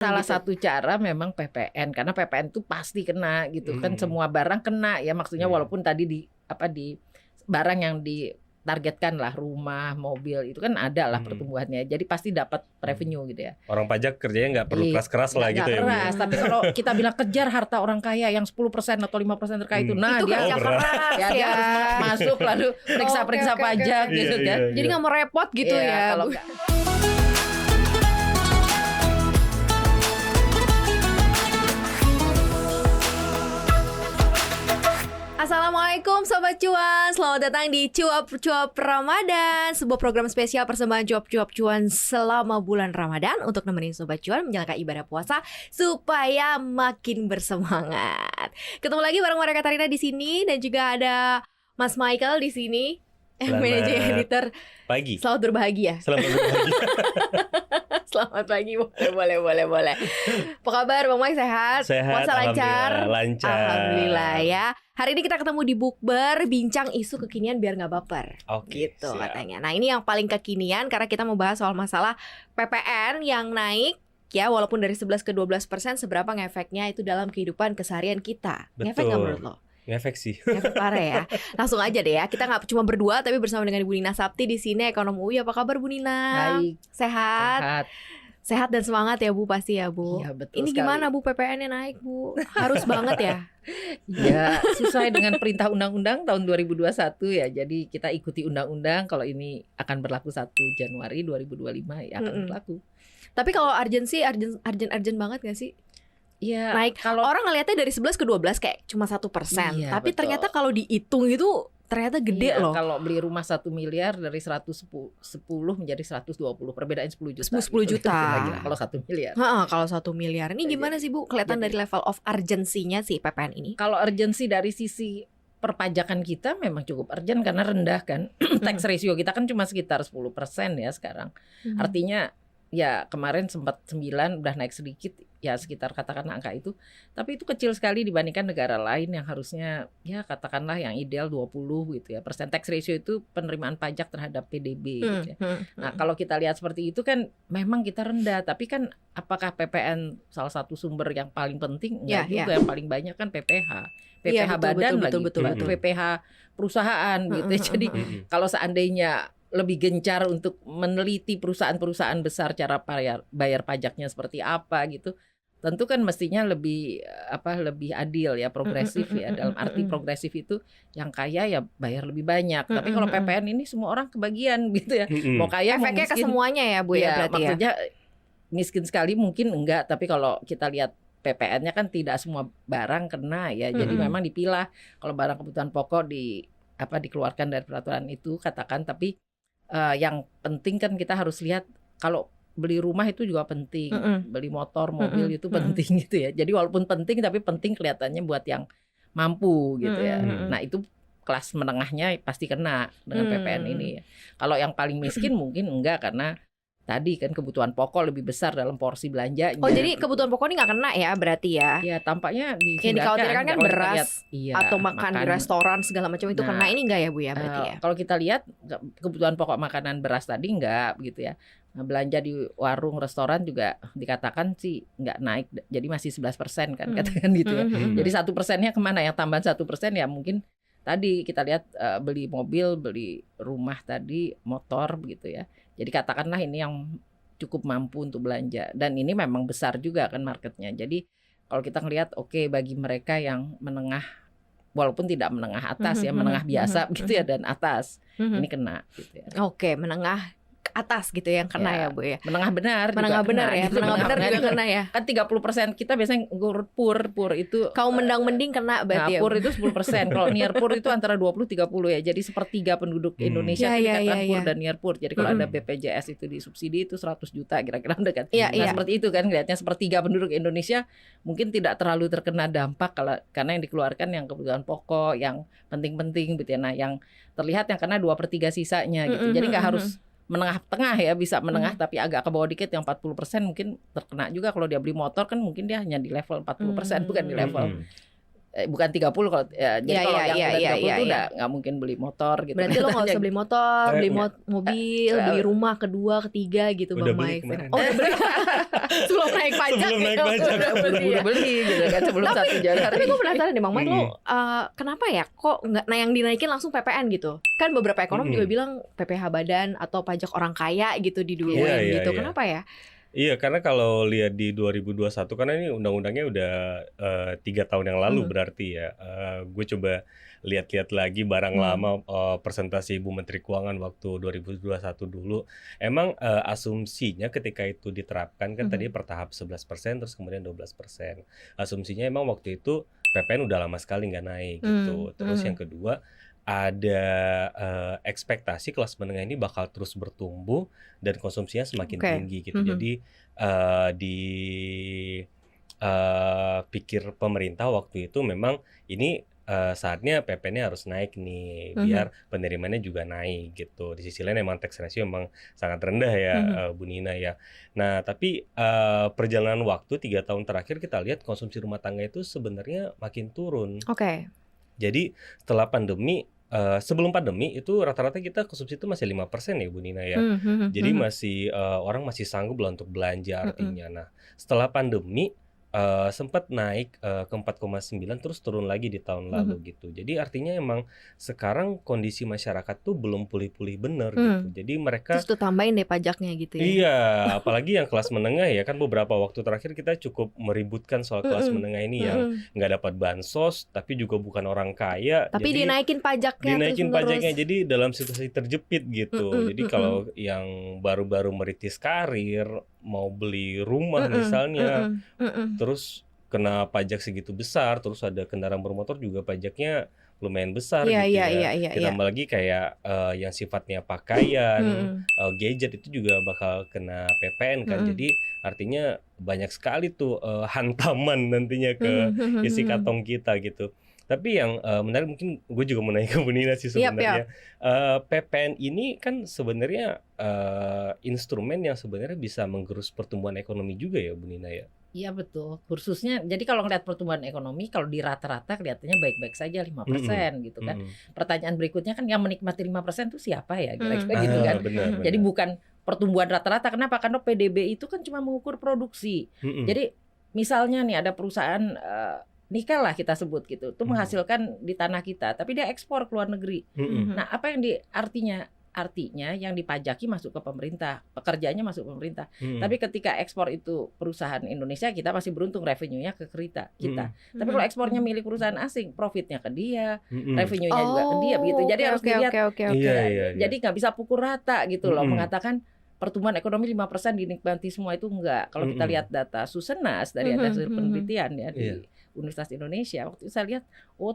Salah gitu. satu cara memang PPN, karena PPN itu pasti kena gitu kan, semua barang kena ya, maksudnya walaupun tadi di barang yang ditargetkan lah, rumah, mobil itu kan ada lah pertumbuhannya, jadi pasti dapat revenue gitu ya. Orang pajak kerjanya nggak perlu keras-keras lah gitu ya. Nggak keras, tapi kalau kita bilang kejar harta orang kaya yang 10% atau 5% terkait itu, nah itu dia kerja keras dia ya. harus masuk lalu periksa-periksa Oke. pajak gitu Iya, kan. iya. Jadi nggak mau repot gitu Iya, ya. kalau Bu. nggak- Assalamualaikum Sobat Cuan, selamat datang di Cuap-Cuap Ramadan, sebuah program spesial persembahan cuap-cuap cuan selama bulan Ramadan untuk nemenin Sobat Cuan menjalankan ibadah puasa supaya makin bersemangat. Ketemu lagi bareng Maria Katarina di sini dan juga ada Mas Michael di sini, Selamat managing editor. Pagi. Selamat berbahagia. Selamat berbagi. Selamat pagi, boleh. Apa kabar Bang Mike, sehat? Sehat, Puasa lancar? alhamdulillah, lancar. Alhamdulillah ya. Hari ini kita ketemu di Bukber, bincang isu kekinian biar nggak baper. Oke, Gitu siap. katanya. Nah ini yang paling kekinian karena kita mau bahas soal masalah PPN yang naik. Ya walaupun dari 11 ke 12%, seberapa ngefeknya itu dalam kehidupan keseharian kita. Ngefek nggak Betul. menurut lo? Ngefek sih. Ngefek parah ya. Langsung aja deh ya. Kita nggak cuma berdua tapi bersama dengan Ibu Nina Sapti di sini, ekonom UI. Apa kabar Bu Nina? Baik, Sehat? Sehat dan semangat ya Bu, pasti ya Bu. Iya, betul Ini sekali. gimana Bu PPN-nya naik Bu? Harus banget ya? Ya, sesuai dengan perintah undang-undang tahun 2021 ya. Jadi kita ikuti undang-undang, kalau ini akan berlaku 1 Januari 2025 ya akan berlaku. Tapi kalau urgency, urgent banget gak sih? Ya, Naik. kalau Orang ngelihatnya dari 11 ke 12 kayak cuma 1%. Iya, Tapi betul. ternyata kalau dihitung itu ternyata gede iya, loh. kalau beli rumah 1 miliar dari 110 menjadi 120, perbedaan 10 juta. 10 juta. Kira-kira, kalau 1 miliar. Kalau 1 miliar. Ini gimana sih Bu? Kelihatan Jadi- dari level of urgency-nya si PPN ini. Kalau urgensi dari sisi perpajakan kita memang cukup urgent karena rendah kan. Tax ratio kita kan cuma sekitar 10% ya sekarang. Artinya ya kemarin sempat 9, udah naik sedikit ya, sekitar katakanlah angka itu. Tapi itu kecil sekali dibandingkan negara lain yang harusnya ya katakanlah yang ideal 20 gitu ya. Persen tax ratio itu penerimaan pajak terhadap PDB gitu ya. Nah, kalau kita lihat seperti itu kan memang kita rendah, tapi kan apakah PPN salah satu sumber yang paling penting? Enggak Ya, juga, yang paling banyak kan PPH. Iya, PPH betul, badan betul, lagi, betul, betul. PPH perusahaan gitu ya. Jadi kalau seandainya lebih gencar untuk meneliti perusahaan-perusahaan besar cara bayar pajaknya seperti apa gitu, tentu kan mestinya lebih lebih adil ya, progresif ya. Dalam arti progresif itu yang kaya ya bayar lebih banyak. Tapi kalau PPN ini semua orang kebagian gitu ya. Mau kaya mau Efeknya ke miskin. semuanya ya Bu ya, berarti ya. Maksudnya miskin sekali mungkin enggak, tapi kalau kita lihat PPN-nya kan tidak semua barang kena ya. Jadi memang dipilah kalau barang kebutuhan pokok dikeluarkan dari peraturan itu katakan, tapi yang penting kan kita harus lihat kalau beli rumah itu juga penting, beli motor, mobil itu penting gitu ya. Jadi walaupun penting tapi penting kelihatannya buat yang mampu gitu ya. Nah itu kelas menengahnya pasti kena dengan PPN ini ya. Kalau yang paling miskin mungkin enggak, karena tadi kan kebutuhan pokok lebih besar dalam porsi belanjanya. Oh jadi kebutuhan pokok ini nggak kena ya berarti ya? Ya tampaknya Yang dikhawatirkan kan beras atau makan makan di restoran segala macam itu Nah, kena, ini enggak ya Bu ya berarti ya? Kalau kita lihat kebutuhan pokok makanan beras tadi enggak gitu ya. Nah, belanja di warung restoran juga dikatakan sih enggak naik, jadi masih 11% kan katakan gitu ya. Jadi 1%-nya kemana? Yang tambahan 1% ya mungkin tadi kita lihat beli mobil, beli rumah tadi, motor begitu ya. Jadi katakanlah ini yang cukup mampu untuk belanja, dan ini memang besar juga kan marketnya. Jadi kalau kita ngelihat oke, bagi mereka yang menengah, walaupun tidak menengah atas ya, menengah biasa gitu ya dan atas, ini kena gitu ya. Oke, menengah ke atas gitu yang kena ya Bu ya. Menengah benar Menengah juga benar kena, ya, gitu. menengah benar juga kena ya. Kan 30% kita biasanya pur itu Kaum mendang-mending kena berarti ya. pur itu 10%. Kalau near pur itu antara 20-30 ya. Jadi sepertiga penduduk Indonesia itu dikatakan pur dan near pur. Jadi kalau ada BPJS itu disubsidi itu 100 juta kira-kira udah kan. Nah seperti itu kan, kelihatannya sepertiga penduduk Indonesia mungkin tidak terlalu terkena dampak karena yang dikeluarkan yang kebutuhan pokok, yang penting-penting gitu ya. Nah yang terlihat yang kena 2/3 sisanya gitu. Jadi nggak harus menengah tengah ya, bisa menengah tapi agak ke bawah dikit, yang 40% mungkin terkena juga. Kalau dia beli motor kan mungkin dia hanya di level 40%, bukan di level bukan 30 kalau jadi Iya, kalau iya, yang iya, udah 30 iya, tuh iya. udah nggak mungkin beli motor gitu. Berarti lo nggak usah beli motor, Eh, beli enggak. mobil, beli rumah kedua, ketiga gitu Udah Bang beli Mike. kemarin. Oh udah beli. Sebelum naik pajak. Sebelum naik pajak. Udah beli gitu kan sebelum 1 Januari. Tapi gue penasaran deh Bang Mike, lo kenapa ya kok nggak yang dinaikin langsung PPN gitu? Kan beberapa ekonom juga bilang PPh badan atau pajak orang kaya gitu diduluin Iya, gitu. iya. Kenapa ya? Iya, karena kalau lihat di 2021 karena ini undang-undangnya udah 3 tahun yang lalu berarti ya. Gue coba lihat-lihat lagi barang lama presentasi Ibu Menteri Keuangan waktu 2021 dulu. Emang asumsinya ketika itu diterapkan kan tadi per tahap 11% terus kemudian 12%. Asumsinya emang waktu itu PPN udah lama sekali nggak naik gitu. Terus yang kedua ada ekspektasi kelas menengah ini bakal terus bertumbuh dan konsumsinya semakin tinggi gitu. Jadi di pikir pemerintah waktu itu memang ini saatnya PPN-nya harus naik nih biar penerimaannya juga naik gitu. Di sisi lain emang tax ratio emang sangat rendah ya Bu Nina ya. Nah tapi perjalanan waktu 3 tahun terakhir kita lihat konsumsi rumah tangga itu sebenarnya makin turun. Oke. Jadi setelah pandemi, sebelum pandemi itu rata-rata kita konsumsi itu masih 5% ya Bu Nina ya. Jadi masih orang masih sanggup lah untuk belanja artinya. Nah setelah pandemi sempat naik ke 4,9 terus turun lagi di tahun lalu gitu. Jadi artinya emang sekarang kondisi masyarakat tuh belum pulih-pulih bener gitu. Jadi mereka Terus tuh tambahin deh pajaknya gitu ya. Iya, apalagi yang kelas menengah ya kan beberapa waktu terakhir kita cukup meributkan soal kelas menengah ini yang nggak dapat bansos tapi juga bukan orang kaya. Tapi jadi dinaikin pajaknya dinaikin terus-menerus. pajaknya jadi dalam situasi terjepit gitu. Jadi kalau yang baru-baru meritis karir mau beli rumah misalnya terus kena pajak segitu besar, terus ada kendaraan bermotor juga pajaknya lumayan besar Iya, gitu iya, ya. iya. Ditambah lagi kayak yang sifatnya pakaian, gadget itu juga bakal kena PPN kan. Jadi artinya banyak sekali tuh hantaman nantinya ke isi kantong kita gitu. Tapi yang menarik mungkin gue juga mau nanya ke Bu Nina sih sebenarnya. PPN ini kan sebenarnya instrumen yang sebenarnya bisa menggerus pertumbuhan ekonomi juga ya Bu Nina ya. Iya betul. Khususnya jadi kalau ngeliat pertumbuhan ekonomi kalau di rata-rata kelihatannya baik-baik saja 5% gitu kan. Pertanyaan berikutnya kan yang menikmati 5% itu siapa ya kira-kira gitu kan. Benar. Jadi bukan pertumbuhan rata-rata. Kenapa? Karena PDB itu kan cuma mengukur produksi. Jadi misalnya nih ada perusahaan nikel lah kita sebut gitu, itu menghasilkan di tanah kita, tapi dia ekspor ke luar negeri. Nah, apa yang artinya yang dipajaki masuk ke pemerintah, pekerjaannya masuk ke pemerintah. Tapi ketika ekspor itu perusahaan Indonesia, kita masih beruntung revenue-nya ke kita. Tapi kalau ekspornya milik perusahaan asing, profitnya ke dia, revenue-nya juga ke dia begitu. Jadi harus dilihat. Iya. Jadi nggak bisa pukul rata gitu loh, mengatakan pertumbuhan ekonomi 5% dinikmati semua itu enggak. Kalau kita lihat data Susenas dari ada hasil penelitian ya di Universitas Indonesia, waktu itu saya lihat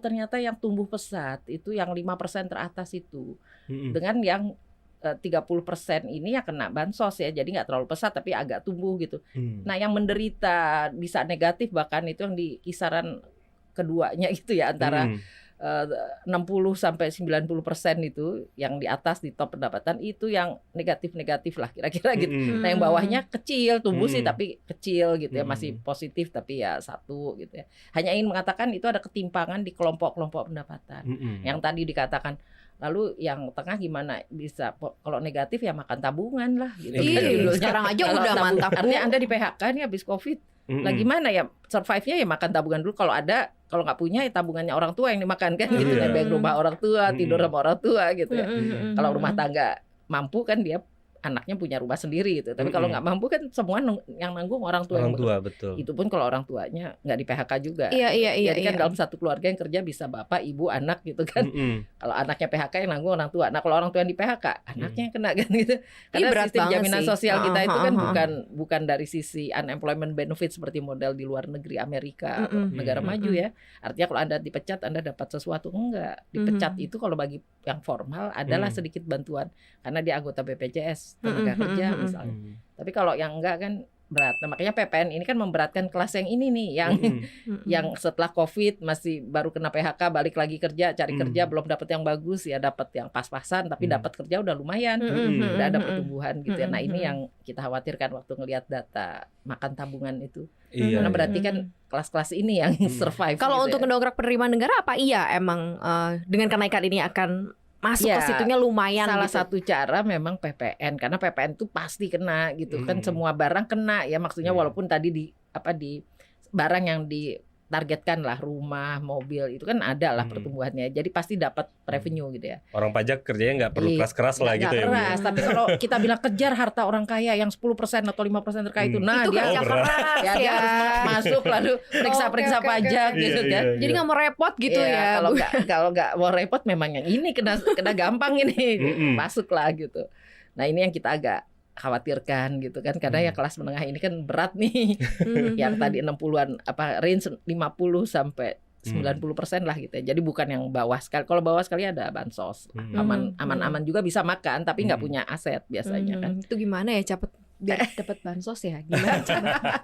ternyata yang tumbuh pesat itu yang 5% teratas itu. Dengan yang 30% ini ya kena bansos ya. Jadi nggak terlalu pesat tapi agak tumbuh gitu. Nah, yang menderita bisa negatif bahkan itu yang di kisaran keduanya itu ya antara 60 sampai 90% itu yang di atas di top pendapatan itu yang negatif lah kira-kira gitu. Nah yang bawahnya kecil tumbuh sih tapi kecil gitu ya masih positif tapi ya 1 gitu ya. Hanya ingin mengatakan itu ada ketimpangan di kelompok-kelompok pendapatan. Yang tadi dikatakan lalu yang tengah gimana bisa kalau negatif ya makan tabungan lah gitu. Sekarang aja udah mantap. Artinya Anda di PHK nih habis Covid. Lagi mana ya survive-nya ya makan tabungan dulu kalau ada, kalau nggak punya ya tabungannya orang tua yang dimakan kan gitu, nebeng rumah orang tua, tidur sama orang tua gitu ya. Kalau rumah tangga mampu kan dia anaknya punya rumah sendiri gitu. Tapi kalau nggak mampu kan semua yang nanggung orang tua. Betul. Itu pun kalau orang tuanya nggak di PHK juga. Iya. Jadi kan dalam satu keluarga yang kerja bisa bapak, ibu, anak gitu kan. Kalau anaknya PHK yang nanggung orang tua. Nah kalau orang tua yang di PHK, anaknya yang kena kan gitu. Karena sistem jaminan sosial kita itu kan bukan dari sisi unemployment benefit seperti model di luar negeri Amerika atau negara maju ya. Artinya kalau Anda dipecat Anda dapat sesuatu, enggak. Dipecat itu kalau bagi yang formal adalah sedikit bantuan karena dia anggota BPJS tenaga kerja misalnya. Tapi kalau yang enggak kan berat. Nah, makanya PPN ini kan memberatkan kelas yang ini nih, yang yang setelah COVID masih baru kena PHK, balik lagi kerja, cari kerja belum dapat yang bagus, ya dapat yang pas-pasan, tapi dapat kerja udah lumayan, udah ada pertumbuhan gitu ya. Nah ini yang kita khawatirkan waktu ngelihat data makan tabungan itu. Karena berarti kan kelas-kelas ini yang survive. Kalau gitu untuk mendongkrak penerimaan negara, apa iya emang dengan kenaikan ini akan masuk ke situnya lumayan? Salah gitu. satu cara memang PPN, karena PPN itu pasti kena gitu kan, semua barang kena ya, maksudnya walaupun tadi di barang yang ditargetkan lah, rumah, mobil itu kan ada lah pertumbuhannya, jadi pasti dapat revenue gitu ya. Orang pajak kerjanya nggak perlu keras-keras lah gitu ya. Keras, tapi kalau kita bilang kejar harta orang kaya yang 10% atau 5% terkait itu, nah itu dia kerja keras ya, dia harus masuk lalu periksa-periksa pajak gitu kan. Jadi nggak mau repot gitu ya. Kalau nggak mau repot memang yang ini kena gampang ini masuk lah gitu. Nah ini yang kita agak khawatirkan gitu kan, karena ya kelas menengah ini kan berat nih. Yang tadi 60-an range 50 sampai 90% lah gitu ya. Jadi bukan yang bawah sekali. Kalau bawah sekali ada bansos. Aman-aman juga bisa makan tapi nggak punya aset biasanya kan. Itu gimana ya biar dapat bansos ya? Gimana cara?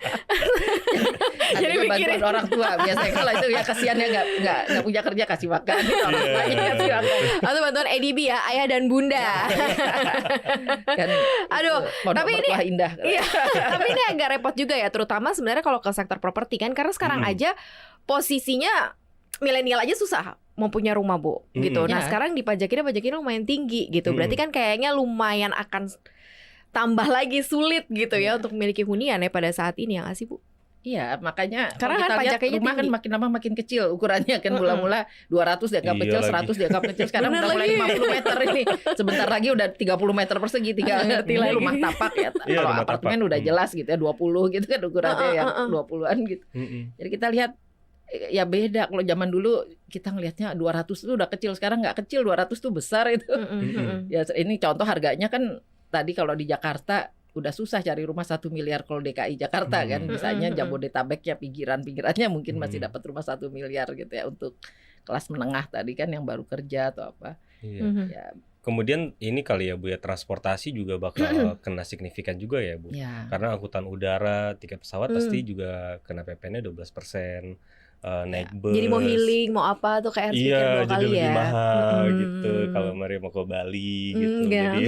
Jadi bantuan orang tua biasanya, kalau itu ya kasihannya nggak punya kerja, kasih makan orang tuanya, kasih makan. Atau bantuan ADB ya, ayah dan bunda. Kan, aduh, tapi ini indah. Iya, tapi ini agak repot juga ya, terutama sebenarnya kalau ke sektor properti kan, karena sekarang aja posisinya milenial aja susah mau punya rumah, Bu, gitu. Nah, sekarang pajakinnya lumayan tinggi gitu. Berarti kan kayaknya lumayan akan tambah lagi sulit gitu ya untuk memiliki hunian ya pada saat ini, ya nggak sih, Bu? Iya, makanya karena kita kan lihat rumah tinggi. kan makin lama makin kecil ukurannya kan, mula-mula 200 dianggap kecil, 100 dianggap kecil, sekarang udah mulai 50 meter ini. Sebentar lagi udah 30 meter persegi, ini rumah tapak ya. Kalau apartemen udah jelas gitu ya, 20 gitu kan ukurannya, yang 20-an gitu. Jadi kita lihat ya beda. Kalau zaman dulu kita ngelihatnya 200 itu udah kecil, sekarang nggak kecil, 200 tuh besar itu. Ya ini contoh harganya kan, tadi kalau di Jakarta udah susah cari rumah 1 miliar kalau DKI Jakarta kan, misalnya Jabodetabek ya pinggirannya mungkin masih dapat rumah 1 miliar gitu ya untuk kelas menengah tadi kan yang baru kerja atau apa. Ya. Kemudian ini kali ya Bu ya, transportasi juga bakal kena signifikan juga ya Bu. Karena angkutan udara, tiket pesawat pasti juga kena PPN-nya 12%. Naik bus. Jadi mau healing, mau apa tuh kayak harus pikir 2 kali ya. Iya, jadi lebih mahal gitu. Kalau Maria mau ke Bali gitu. Jadi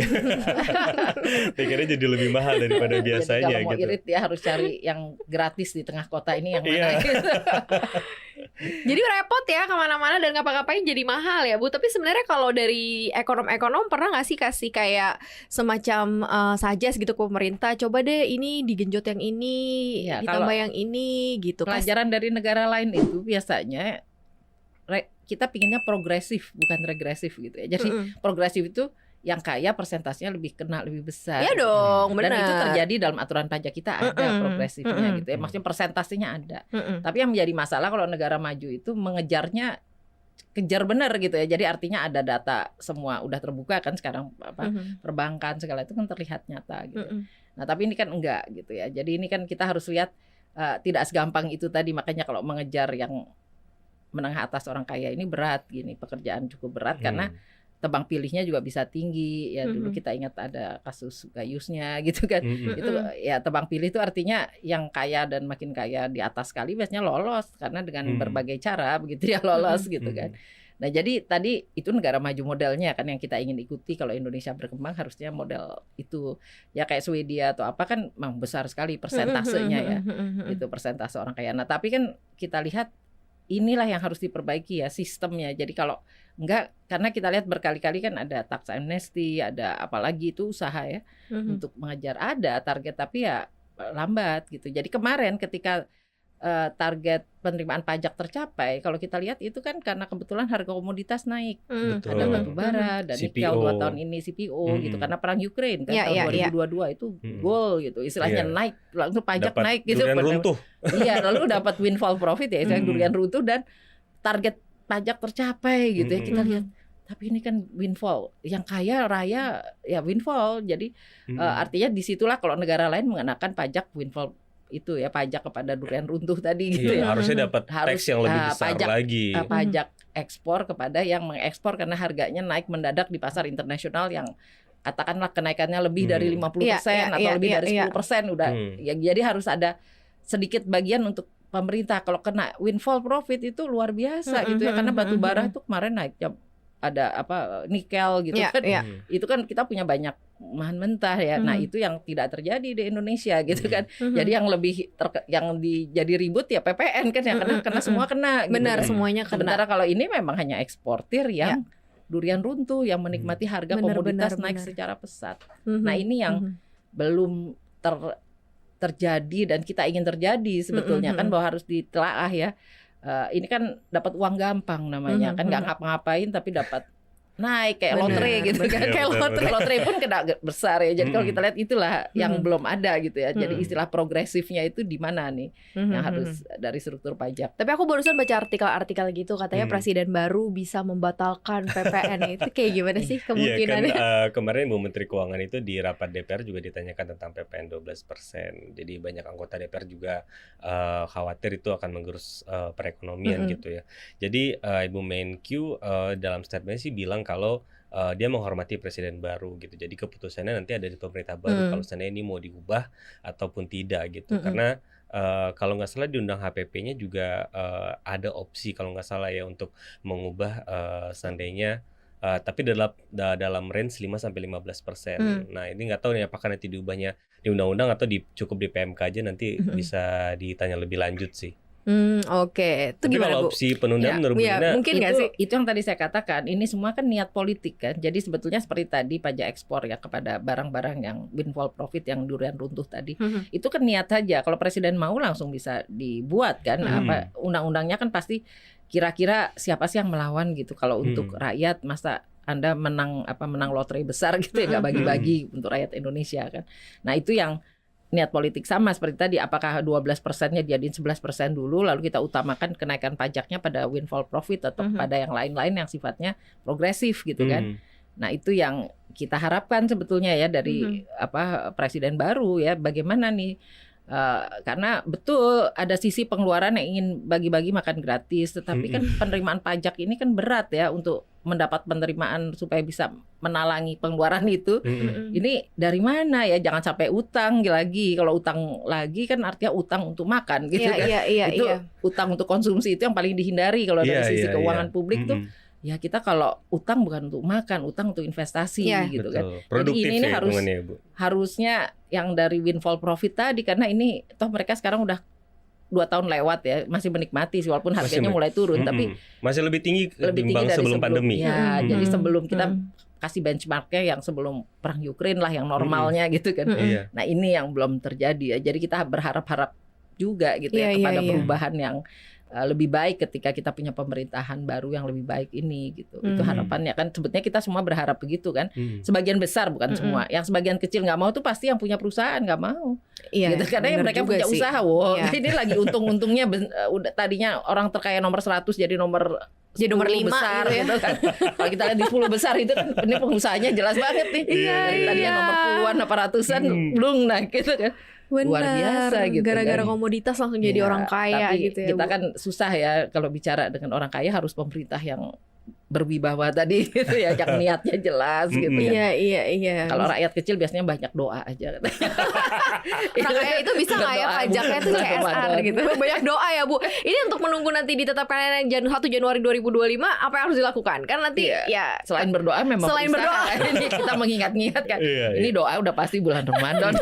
tiketnya jadi lebih mahal daripada biasanya. Jadi kalau mau irit ya harus cari yang gratis di tengah kota ini yang mana gitu. Jadi repot ya kemana-mana dan ngapa-ngapain jadi mahal ya, Bu. Tapi sebenarnya kalau dari ekonom pernah nggak sih kasih kayak semacam suggest gitu ke pemerintah, coba deh ini digenjot yang ini, ditambah yang ini gitu. Pelajaran dari negara lain itu biasanya kita pinginnya progresif bukan regresif gitu ya. Jadi progresif itu yang kaya persentasenya lebih kena lebih besar. Iya dong, benar. Dan itu terjadi dalam aturan pajak kita ada progresifnya gitu ya. Maksudnya persentasenya ada. Tapi yang menjadi masalah kalau negara maju itu mengejarnya kejar benar gitu ya. Jadi artinya ada data semua udah terbuka kan sekarang perbankan segala itu kan terlihat nyata gitu. Nah, tapi ini kan enggak gitu ya. Jadi ini kan kita harus lihat tidak segampang itu tadi, makanya kalau mengejar yang menengah atas orang kaya ini berat gini, pekerjaan cukup berat karena tebang pilihnya juga bisa tinggi ya. Dulu kita ingat ada kasus Gayusnya gitu kan. Itu ya tebang pilih itu artinya yang kaya dan makin kaya di atas sekali biasanya lolos karena dengan berbagai cara begitu dia lolos gitu kan. Nah, jadi tadi itu negara maju modelnya kan yang kita ingin ikuti. Kalau Indonesia berkembang harusnya model itu ya, kayak Swedia atau apa kan memang besar sekali persentasenya ya. Itu persentase orang kaya. Nah, tapi kan kita lihat inilah yang harus diperbaiki ya sistemnya. Jadi kalau enggak, karena kita lihat berkali-kali kan ada tax amnesty, ada apalagi itu usaha ya untuk mengejar, ada target tapi ya lambat gitu. Jadi kemarin ketika target penerimaan pajak tercapai, kalau kita lihat itu kan karena kebetulan harga komoditas naik. Ada batu bara dan nikel 2 tahun ini CPO gitu karena perang Ukraine kan tahun 2022 itu gold gitu. Istilahnya naik, langsung pajak dapat naik gitu. Durian runtuh. Iya, lalu dapat windfall profit ya, durian runtuh dan target pajak tercapai gitu ya. Kita lihat tapi ini kan windfall, yang kaya raya ya windfall. Jadi artinya disitulah kalau negara lain mengenakan pajak windfall itu ya, pajak kepada durian runtuh tadi gitu ya. Harusnya dapat tax yang lebih besar pajak, lagi. Pajak ekspor kepada yang mengekspor karena harganya naik mendadak di pasar internasional yang katakanlah kenaikannya lebih dari 50% atau lebih dari 10% udah ya, jadi harus ada sedikit bagian untuk pemerintah. Kalau kena windfall profit itu luar biasa gitu ya, karena batu bara itu kemarin naik ada nikel gitu kan. Itu kan kita punya banyak bahan mentah ya. Nah, itu yang tidak terjadi di Indonesia gitu kan. Jadi yang lebih jadi ribut ya PPN kan ya, karena semua kena gitu. Benar, kan. semuanya kena. Sementara kalau ini memang hanya eksportir yang durian runtuh, yang menikmati harga komoditas naik secara pesat. Nah, ini yang belum terjadi dan kita ingin terjadi sebetulnya kan, bahwa harus ditelaah ya. Ini kan dapat uang gampang namanya, kan nggak ngapa-ngapain tapi dapat naik kayak lotre gitu kan. Kayak lotre pun kena besar ya. Jadi kalau kita lihat itulah yang belum ada gitu ya. Jadi istilah progresifnya itu di mana nih yang harus dari struktur pajak. Tapi aku barusan baca artikel gitu, katanya presiden baru bisa membatalkan PPN. Itu kayak gimana sih kemungkinannya? Iya kan, kemarin Bu Menteri Keuangan itu di rapat DPR juga ditanyakan tentang PPN 12%. Jadi banyak anggota DPR juga khawatir itu akan menggerus perekonomian gitu ya. Jadi Ibu Menkyu dalam statementnya sih bilang kalau dia menghormati presiden baru gitu. Jadi keputusannya nanti ada di pemerintah baru kalau seandainya ini mau diubah ataupun tidak gitu. Karena kalau nggak salah di undang HPP-nya juga ada opsi kalau nggak salah ya untuk mengubah seandainya tapi dalam range 5-15%. Nah, ini nggak tahu nih apakah nanti diubahnya di undang-undang atau cukup di PMK aja, nanti bisa ditanya lebih lanjut sih. Oke. Itu tapi gimana, kalau Bu? opsi penundaan menurut Bu Dina, mungkin nggak sih? Itu yang tadi saya katakan, ini semua kan niat politik kan. Jadi sebetulnya seperti tadi pajak ekspor ya kepada barang-barang yang windfall profit yang durian runtuh tadi, itu kan niat saja. Kalau presiden mau langsung bisa dibuat kan. Undang-undangnya kan pasti kira-kira siapa sih yang melawan gitu. Kalau untuk rakyat, masa Anda menang lotre besar gitu ya, nggak bagi-bagi untuk rakyat Indonesia kan. Nah, itu yang niat politik sama seperti tadi, apakah 12%-nya jadiin 11% dulu lalu kita utamakan kenaikan pajaknya pada windfall profit atau pada yang lain-lain yang sifatnya progresif gitu kan. Nah, itu yang kita harapkan sebetulnya ya dari presiden baru ya, bagaimana nih karena betul ada sisi pengeluaran yang ingin bagi-bagi makan gratis, tetapi kan penerimaan pajak ini kan berat ya untuk mendapat penerimaan supaya bisa menalangi pengeluaran itu. Ini dari mana ya? Jangan sampai utang lagi. Kalau utang lagi kan artinya utang untuk makan gitu kan. Itu utang untuk konsumsi itu yang paling dihindari kalau dari sisi keuangan publik tuh. Ya kita kalau utang bukan untuk makan, utang untuk investasi gitu kan. Produktif. Jadi ini ya, harusnya yang dari windfall profit tadi, karena ini toh mereka sekarang udah 2 tahun lewat ya, masih menikmati sih walaupun harganya mulai turun, tapi masih lebih tinggi ketimbang sebelum pandemi. Ya, jadi sebelum kita kasih benchmarknya yang sebelum perang Ukraine lah yang normalnya gitu kan. Nah, ini yang belum terjadi ya. Jadi kita berharap-harap juga gitu ya kepada perubahan yang lebih baik ketika kita punya pemerintahan baru yang lebih baik ini gitu. Itu harapannya kan, sebetulnya kita semua berharap begitu kan. Sebagian besar, bukan semua. Yang sebagian kecil nggak mau tuh pasti yang punya perusahaan nggak mau. Gitu. Karena yang mereka punya sih usaha. Ini lagi untung-untungnya udah tadinya orang terkaya nomor 100 jadi nomor 5 besar gitu kan. Kalau kita lihat di 10 besar itu kan ini pengusahanya jelas banget nih. Tadinya nomor puluhan apa ratusan belum naik gitu kan. Benar. Luar biasa gitu. Gara-gara komoditas langsung jadi orang kaya tapi gitu ya. Kita Bu. kan susah ya kalau bicara dengan orang kaya, harus pemerintah yang berwibawa tadi gitu ya, yang niatnya jelas gitu ya. Iya. Kalau rakyat kecil biasanya banyak doa aja. Orang kaya itu bisa nggak ya pajaknya tuh CSR gitu. Banyak doa ya, Bu. Ini untuk menunggu nanti ditetapkan 1 Januari 2025 apa yang harus dilakukan? Kan nanti ya selain berdoa memang ini kita mengingat-ingat kan. Ini doa udah pasti bulan Ramadan.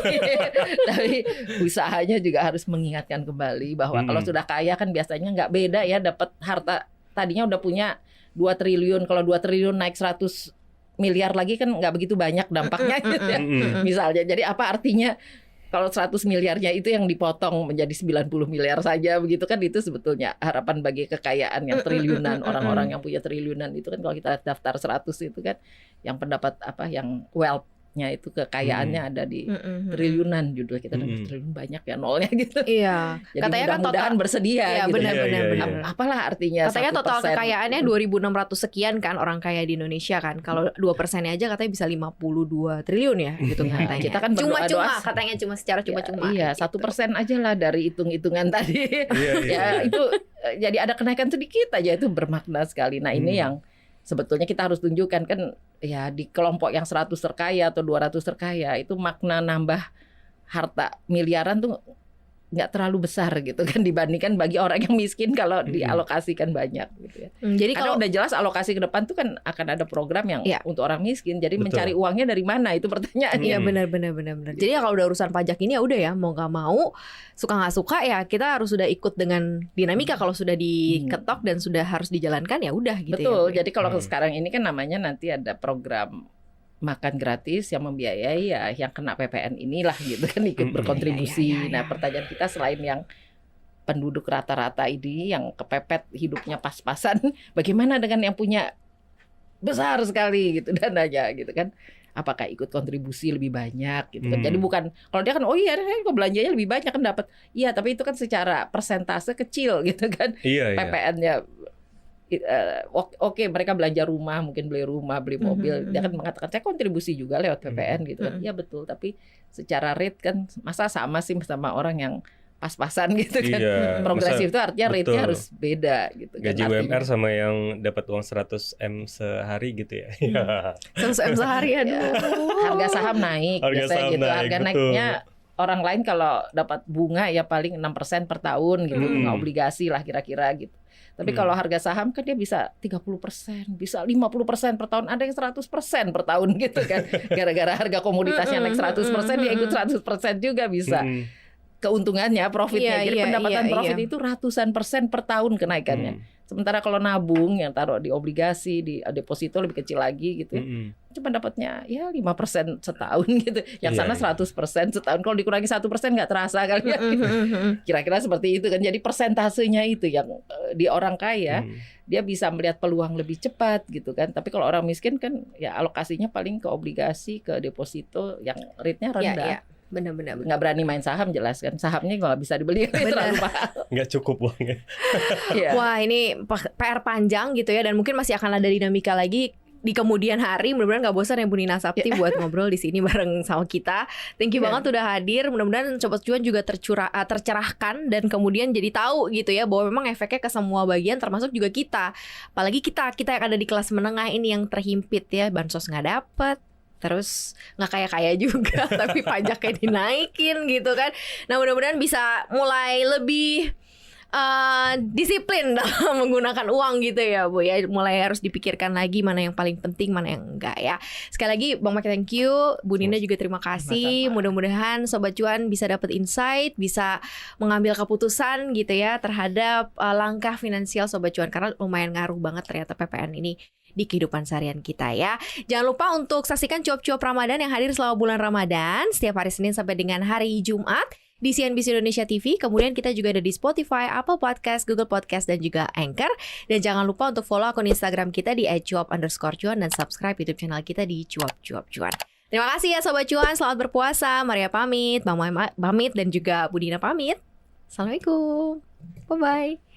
Tapi usahanya juga harus mengingatkan kembali bahwa kalau sudah kaya kan biasanya nggak beda ya, dapat harta tadinya udah punya 2 triliun, kalau 2 triliun naik 100 miliar lagi kan nggak begitu banyak dampaknya gitu ya. Misalnya, jadi apa artinya kalau 100 miliarnya itu yang dipotong menjadi 90 miliar saja begitu kan, itu sebetulnya harapan bagi kekayaan yang triliunan, orang-orang yang punya triliunan itu kan, kalau kita daftar 100 itu kan yang pendapat yang wealth itu kekayaannya ada di triliunan, judul kita dapat triliun banyak ya nolnya gitu. Iya. Jadi katanya kan mudah-mudahan bersedia gitu. Benar. Apalah artinya katanya 1%. Total kekayaannya 2.600 sekian kan orang kaya di Indonesia kan. Kalau 2%-nya aja katanya bisa 52 triliun ya gitu katanya. Kita kan cuma-cuma katanya, cuma secara cuma-cuma. Iya, 1% aja lah dari hitung-hitungan tadi. Ya itu jadi ada kenaikan sedikit aja, itu bermakna sekali. Nah, ini yang sebetulnya kita harus tunjukkan kan ya di kelompok yang 100 terkaya atau 200 terkaya itu makna nambah harta miliaran tuh nggak terlalu besar gitu kan dibandingkan bagi orang yang miskin kalau dialokasikan banyak gitu ya. Jadi Karena kalau udah jelas alokasi ke depan tuh kan akan ada program yang untuk orang miskin. Jadi Betul. mencari uangnya dari mana itu pertanyaannya. Iya benar. Jadi ya kalau udah urusan pajak ini ya udah ya mau nggak mau suka nggak suka ya kita harus sudah ikut dengan dinamika kalau sudah diketok dan sudah harus dijalankan ya udah gitu. Betul. Ya. Jadi kalau sekarang ini kan namanya nanti ada program makan gratis yang membiayai ya yang kena PPN inilah gitu kan ikut berkontribusi. Nah pertanyaan kita selain yang penduduk rata-rata ini yang kepepet hidupnya pas-pasan, bagaimana dengan yang punya besar sekali gitu dananya gitu kan? Apakah ikut kontribusi lebih banyak gitu kan? Jadi bukan kalau dia kan oh iya kok belanjanya lebih banyak kan dapat. Iya tapi itu kan secara persentase kecil gitu kan. PPN-nya oke mereka belanja rumah, mungkin beli rumah, beli mobil, dia kan mengatakan saya kontribusi juga lewat PPN gitu kan. Iya betul, tapi secara rate kan masa sama sih sama orang yang pas-pasan gitu kan. Progresif itu artinya rate-nya harus beda gitu kan. Gaji UMR sama yang dapat uang 100M sehari gitu ya. 100M sehari aduh. Harga saham naik biasanya gitu. Harga naiknya orang lain kalau dapat bunga ya paling 6% per tahun gitu. Bunga obligasi lah kira-kira gitu. Tapi kalau harga saham kan dia bisa 30%, bisa 50% per tahun, ada yang 100% per tahun gitu kan. Gara-gara harga komoditasnya naik 100%, dia ikut 100% juga bisa. Keuntungannya, profitnya. Jadi pendapatan profit itu ratusan persen per tahun kenaikannya. Sementara kalau nabung yang taruh di obligasi, di deposito lebih kecil lagi gitu. Cuma dapatnya ya 5% setahun gitu. Yang sana 100% setahun. Kalau dikurangi 1% nggak terasa kali ya. Kira-kira seperti itu kan. Jadi persentasenya itu yang di orang kaya dia bisa melihat peluang lebih cepat gitu kan. Tapi kalau orang miskin kan ya alokasinya paling ke obligasi, ke deposito yang rate-nya rendah. Benar-benar nggak berani main saham jelas kan, sahamnya nggak bisa dibeli terlalu mahal, nggak cukup uangnya. Wah ini PR panjang gitu ya dan mungkin masih akan ada dinamika lagi di kemudian hari. Mudah-mudahan nggak bosan ya Bu Nina Sapti buat ngobrol di sini bareng sama kita. Thank you banget udah hadir. Mudah-mudahan Sobat Cuan juga tercerahkan dan kemudian jadi tahu gitu ya bahwa memang efeknya ke semua bagian termasuk juga kita. Apalagi kita yang ada di kelas menengah ini yang terhimpit ya, bansos nggak dapet. Terus nggak kaya juga tapi pajaknya dinaikin gitu kan. Nah mudah-mudahan bisa mulai lebih disiplin dalam menggunakan uang gitu ya Bu ya. Mulai harus dipikirkan lagi mana yang paling penting, mana yang enggak ya. Sekali lagi Bang Mike thank you, Bu Nina juga terima kasih. Mudah-mudahan Sobat Cuan bisa dapat insight, bisa mengambil keputusan gitu ya terhadap langkah finansial Sobat Cuan. Karena lumayan ngaruh banget ternyata PPN ini di kehidupan seharian kita ya. Jangan lupa untuk saksikan cuap-cuap Ramadan yang hadir selama bulan Ramadan setiap hari Senin sampai dengan hari Jumat di CNBC Indonesia TV. Kemudian kita juga ada di Spotify, Apple Podcast, Google Podcast dan juga Anchor. Dan jangan lupa untuk follow akun Instagram kita di @cuap_cuan dan subscribe YouTube channel kita di cuap-cuap-cuan. Terima kasih ya Sobat Cuan, selamat berpuasa. Maria pamit, Bang Mike pamit dan juga Bu Dina pamit. Assalamualaikum. Bye bye.